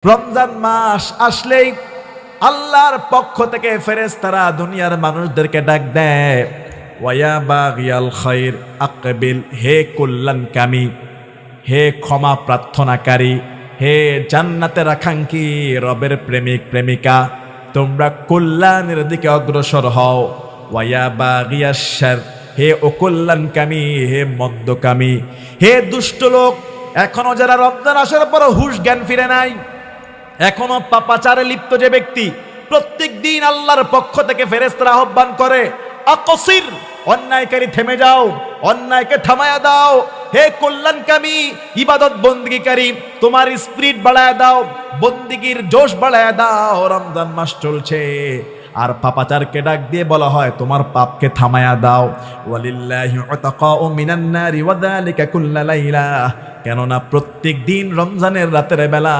রমজান মাস আসলেই আল্লাহর পক্ষ থেকে ফেরেশতারা দুনিয়ার মানুষদেরকে ডাক দেয়, ওয়া বাগিয়াল খায়র আকবিল, হে কল্যাণকামী, হে ক্ষমা প্রার্থনাকারী, হে জান্নাতের আকাঙ্ক্ষী, রবের প্রেমিক প্রেমিকা, তোমরা কল্যাণের দিকে অগ্রসর হও। ওয়া বাগিয়াশ শার, হে অকল্যাণকামী, হে মন্দকামী, হে দুষ্ট লোক, এখনো যারা রমজান আসার পর হুঁশ জ্ঞান ফিরে নাই, এখনো পাপাচারে লিপ্ত যে ব্যক্তি, প্রত্যেক দিন আল্লাহর পক্ষ থেকে ফেরেশতারা আহ্বান করে, আকসির, অন্যায়কারী থেমে যাও, অন্যায়কে থামায়া দাও, হে কল্যাণকামী ইবাদত বন্দিগিকারী, তোমার স্পিরিট বাড়ায়া দাও, বন্দিগির জোশ বাড়ায়া দাও, রমজান মাস চলছে। আর পাপাচারকে ডাক দিয়ে বলা হয়, তোমার পাপকে থামায়া দাও। ওয়ালিল্লাহি উতাকাউ মিনান নারি ওয়া যালিকা কুল্লা লাইলা, কেননা প্রত্যেক দিন রমজানের রাতের বেলা